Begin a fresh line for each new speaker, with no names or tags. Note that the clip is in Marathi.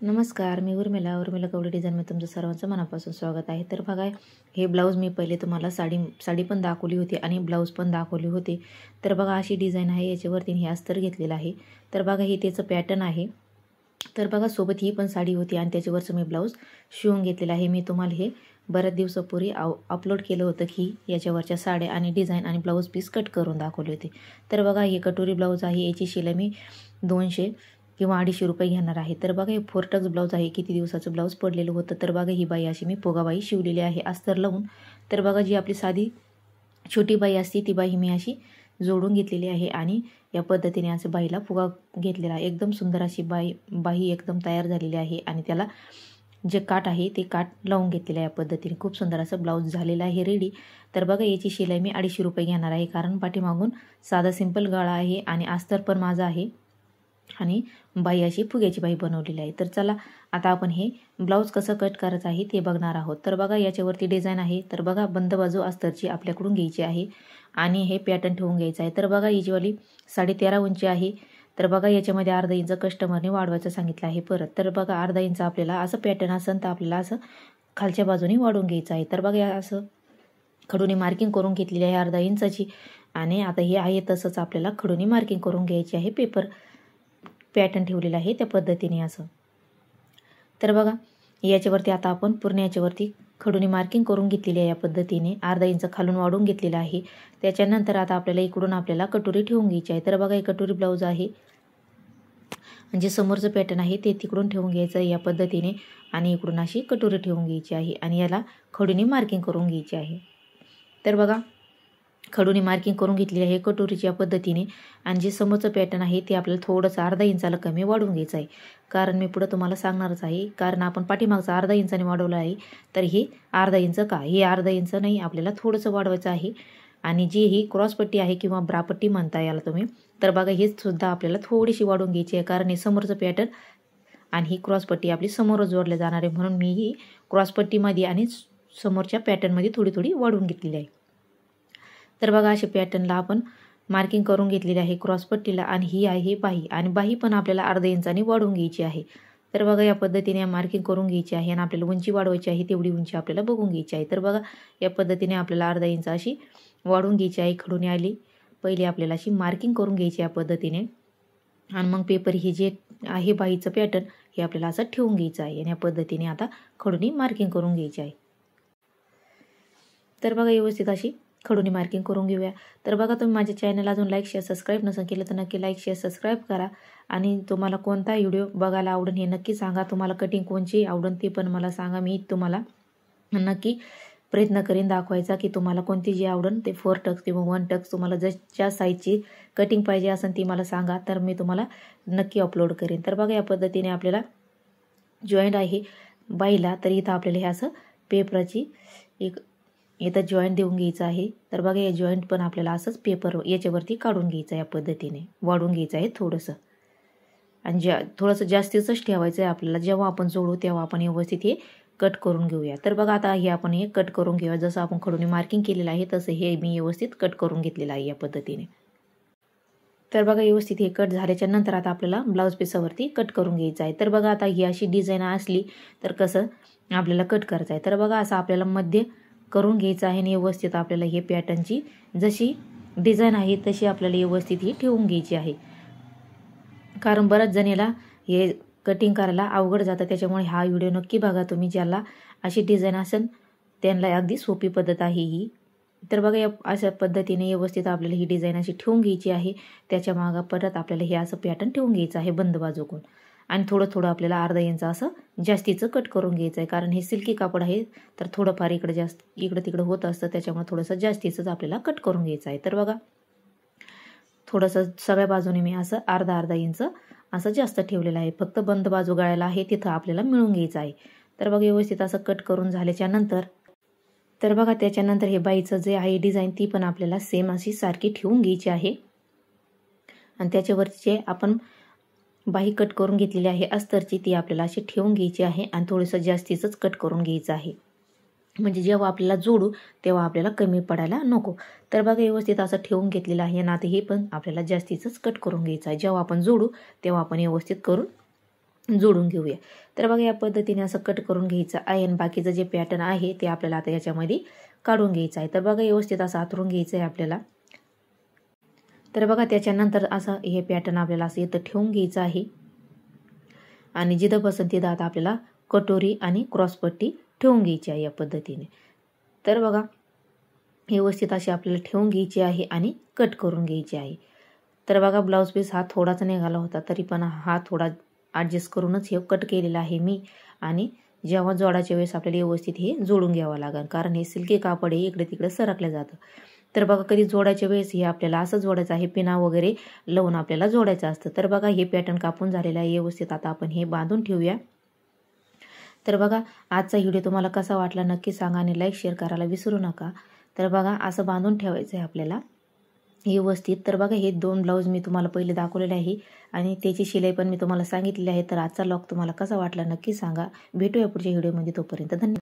नमस्कार, मी उर्मिला कवडे डिझाईनमध्ये तुमचं सर्वांचं मनापासून स्वागत आहे। तर बघा, हे ब्लाऊज मी पहिले तुम्हाला साडी पण दाखवली होती आणि ब्लाऊज पण दाखवली होती। तर बघा अशी डिझाईन आहे, याच्यावरती हे अस्तर घेतलेलं आहे। तर बघा हे त्याचं पॅटर्न आहे। तर बघा सोबत ही पण साडी होती आणि त्याच्यावरचं मी ब्लाऊज शिवून घेतलेलं आहे। मी तुम्हाला हे बऱ्याच दिवसापूर्वी अपलोड केलं होतं की याच्यावरच्या साड्या आणि डिझाईन आणि ब्लाऊज पीस कट करून दाखवले होते। तर बघा हे कटोरी ब्लाऊज आहे, याची शिलाई मी 200 किंवा 250 रुपये घेणार आहे। तर बघा हे 4 टक्स ब्लाऊज आहे, किती दिवसाचं ब्लाऊज पडलेलं होतं। तर बघा ही बाई अशी मी पोगाबाई शिवलेली आहे अस्तर लावून। तर बघा जी आपली साधी छोटी बाई असते ती बाई मी अशी जोडून घेतलेली आहे आणि या पद्धतीने असं बाईला फुगा घेतलेला आहे। एकदम सुंदर अशी बाई एकदम तयार झालेली आहे आणि त्याला जे काठ आहे ते काठ लावून घेतलेलं आहे। या पद्धतीने खूप सुंदर असं ब्लाऊज झालेलं आहे रेडी। तर बघा याची शिलाई मी 250 रुपये घेणार आहे, कारण पाठीमागून साधा सिंपल गळा आहे आणि अस्तर पण माझा आहे आणि बाई अशी फुग्याची बाई बनवलेली आहे। तर चला आता आपण हे ब्लाऊज कसं कट करायचं आहे ते बघणार आहोत। तर बघा याच्यावरती डिझाईन आहे। तर बघा बंद बाजू अस्तरची आपल्याकडून घ्यायची आहे आणि हे पॅटर्न ठेवून घ्यायचं आहे। तर बघा याचीवाली 13.5 उंची आहे। तर बघा याच्यामध्ये अर्धा इंच कस्टमरने वाढवायचं सांगितलं आहे परत। तर बघा अर्धा इंच आपल्याला असं पॅटर्न असेल तर आपल्याला असं खालच्या बाजूने वाढवून घ्यायचं आहे। तर बघा असं खडूने मार्किंग करून घेतलेली आहे अर्धा इंचाची आणि आता हे आहे तसंच आपल्याला खडूने मार्किंग करून घ्यायची आहे। पेपर पॅटर्न ठेवलेला आहे त्या पद्धतीने असं। तर बघा याच्यावरती आता आपण पूर्ण याच्यावरती खडूने मार्किंग करून घेतलेली आहे। या पद्धतीने अर्धा इंच खालून वाढवून घेतलेला आहे। त्याच्यानंतर आता आपल्याला इकडून आपल्याला कटोरी ठेवून घ्यायची आहे। तर बघा हे कटोरी ब्लाऊज आहे, म्हणजे समोरचं पॅटर्न आहे ते तिकडून ठेवून घ्यायचं आहे या पद्धतीने आणि इकडून अशी कटोरी ठेवून घ्यायची आहे आणि याला खडूने मार्किंग करून घ्यायची आहे। तर बघा खडूने मार्किंग करून घेतलेली आहे कटोरीच्या पद्धतीने आणि जे समोरचं पॅटर्न आहे ते आपल्याला थोडंसं अर्धा इंचाला कमी वाढवून घ्यायचं आहे, कारण मी पुढे तुम्हाला सांगणारच आहे। कारण आपण पाठीमागचा अर्धा इंचाने वाढवलं आहे, तर हे अर्धा इंच का, हे अर्धा इंच नाही आपल्याला थोडंसं वाढवायचं आहे। आणि जी ही क्रॉसपट्टी आहे किंवा ब्रापट्टी म्हणता याला तुम्ही, तर बघा हे सुद्धा आपल्याला थोडीशी वाढवून घ्यायची आहे, कारण हे समोरचं पॅटर्न आणि ही क्रॉसपट्टी आपली समोरच जोडले जाणार आहे, म्हणून मी ही क्रॉसपट्टीमध्ये आणि समोरच्या पॅटर्नमध्ये थोडी थोडी वाढवून घेतलेली आहे। तर बघा अशा पॅटर्नला आपण मार्किंग करून घेतलेली आहे क्रॉसपट्टीला आणि ही आहे बाही आणि बाही पण आपल्याला अर्धा इंचाने वाढवून घ्यायची आहे। तर बघा या पद्धतीने मार्किंग करून घ्यायची आहे आणि आपल्याला उंची वाढवायची आहे, तेवढी उंची आपल्याला बघून घ्यायची आहे। तर बघा या पद्धतीने आपल्याला अर्धा इंच अशी वाढवून घ्यायची आहे। खडूने आली पहिले आपल्याला अशी मार्किंग करून घ्यायची या पद्धतीने आणि मग पेपर हे जे आहे बाहीचं पॅटर्न हे आपल्याला असं ठेवून घ्यायचं आहे आणि या पद्धतीने आता खडूने मार्किंग करून घ्यायची आहे। तर बघा व्यवस्थित अशी खडूने मार्किंग करून घेऊया। तर बघा तुम्ही माझ्या चॅनल अजून लाईक शेअर सबस्क्राईब नसेल केलं तर नक्की लाईक शेअर सबस्क्राईब करा आणि तुम्हाला कोणता व्हिडिओ बघायला आवडेल हे नक्की सांगा। तुम्हाला कटिंग कोणची आवडेल ते पण मला सांगा, मी तुम्हाला नक्की प्रयत्न करीन दाखवायचा की तुम्हाला कोणती जी आवडेल ते 4 टक्स किंवा 1 टक्स तुम्हाला ज्या साईजची कटिंग पाहिजे असेल ती मला सांगा, तर मी तुम्हाला नक्की अपलोड करेन। तर बघा या पद्धतीने आपल्याला जॉईंट आहे बाईला, तर इथं आपल्याला हे असं पेपराची इथं जॉईंट देऊन घ्यायचं आहे। तर बघा हे जॉईंट पण आपल्याला असंच पेपर याच्यावरती काढून घ्यायचं आहे, या पद्धतीने वाढून घ्यायचं आहे थोडंसं आणि थोडंसं जास्तीचंच ठेवायचं आहे आपल्याला। जेव्हा आपण जोडू तेव्हा आपण व्यवस्थित हे कट करून घेऊया। तर बघा आता हे आपण हे कट करून घेऊया, जसं आपण खडूने मार्किंग केलेलं आहे तसं हे मी व्यवस्थित कट करून घेतलेलं आहे या पद्धतीने। तर बघा व्यवस्थित हे कट झाल्याच्या नंतर आता आपल्याला ब्लाऊज पीसावरती कट करून घ्यायचं आहे। तर बघा आता ही अशी डिझाईन असली तर कसं आपल्याला कट करायचं आहे। तर बघा असं आपल्याला मध्य करून घ्यायचं आहे आणि व्यवस्थित आपल्याला हे पॅटर्नची जशी डिझाईन आहे तशी आपल्याला व्यवस्थित ही ठेवून घ्यायची आहे, कारण बऱ्याच जणीला हे कटिंग करायला अवघड जातं। त्याच्यामुळे हा व्हिडिओ नक्की बघा तुम्ही, ज्याला अशी डिझाईन असेल त्यांना अगदी सोपी पद्धत आहे ही। तर बघा या अशा पद्धतीने व्यवस्थित आपल्याला ही डिझाईन अशी ठेवून घ्यायची आहे। त्याच्या मागं परत आपल्याला हे असं पॅटर्न ठेवून घ्यायचं आहे बंद बाजूकडून आणि थोडं थोडं आपल्याला अर्धा इंच असं जास्तीचं कट करून घ्यायचं आहे, कारण हे सिल्की कापड आहे तर थोडंफार इकडं तिकडं होत असतं, त्याच्यामुळे थोडंसं जास्तीचंच आपल्याला कट करून घ्यायचं आहे। तर बघा थोडंसं सगळ्या बाजूने मी असं अर्धा इंच असं जास्त ठेवलेलं आहे, फक्त बंद बाजू गळ्याला आहे तिथं आपल्याला मिळून घ्यायचं आहे। तर बघा व्यवस्थित असं कट करून झाल्याच्या नंतर तर बघा त्याच्यानंतर हे बाईचं जे आहे डिझाईन ती पण आपल्याला सेम अशी सारखी ठेवून घ्यायची आहे आणि त्याच्यावरचे आपण बाही कट करून घेतलेली आहे अस्तरची ती आपल्याला अशी ठेवून घ्यायची आहे आणि थोडंसं जास्तीचंच कट करून घ्यायचं आहे, म्हणजे जेव्हा आपल्याला जोडू तेव्हा आपल्याला कमी पडायला नको। तर बघा व्यवस्थित असं ठेवून घेतलेलं आहे ना, हे पण आपल्याला जास्तीचंच कट करून घ्यायचं आहे। जेव्हा आपण जोडू तेव्हा आपण व्यवस्थित करून जोडून घेऊया। तर बघा या पद्धतीने असं कट करून घ्यायचं आहे आणि बाकीचं जे पॅटर्न आहे ते आपल्याला आता याच्यामध्ये काढून घ्यायचं आहे। तर बघा व्यवस्थित असं आथरून घ्यायचं आहे आपल्याला। तर बघा त्याच्यानंतर असं हे पॅटर्न आपल्याला असं इथं ठेवून घ्यायचं आहे आणि जिथं बसेल तिथं आता आपल्याला कटोरी आणि क्रॉसपट्टी ठेवून घ्यायची आहे या पद्धतीने। तर बघा व्यवस्थित अशी आपल्याला ठेवून घ्यायची आहे आणि कट करून घ्यायची आहे। तर बघा ब्लाऊज पीस हा थोडाच निघाला होता, तरी पण हा थोडा ॲडजस्ट करूनच हे कट केलेला आहे मी। आणि जेव्हा जोडाच्या वेळेस आपल्याला व्यवस्थित हे जोडून घ्यावं लागेल, कारण हे सिल्की कापड हे इकडे तिकडे सरकलं जातं। तर बघा कधी जोडाच्या वेळेस हे आपल्याला असं जोडायचं आहे, पिना वगैरे लावून आपल्याला जोडायचं असतं। तर बघा हे पॅटर्न कापून झालेलं आहे व्यवस्थित, आता आपण हे बांधून ठेवूया। तर बघा आजचा व्हिडिओ तुम्हाला कसा वाटला नक्की सांगा आणि लाईक शेअर करायला विसरू नका। तर बघा असं बांधून ठेवायचं आहे आपल्याला व्यवस्थित। तर बघा हे 2 ब्लाऊज मी तुम्हाला पहिले दाखवलेले आहे आणि त्याची शिलाई पण मी तुम्हाला सांगितलेली आहे। तर आजचा व्लॉग तुम्हाला कसा वाटला नक्की सांगा। भेटूया पुढच्या व्हिडिओमध्ये, तोपर्यंत धन्यवाद।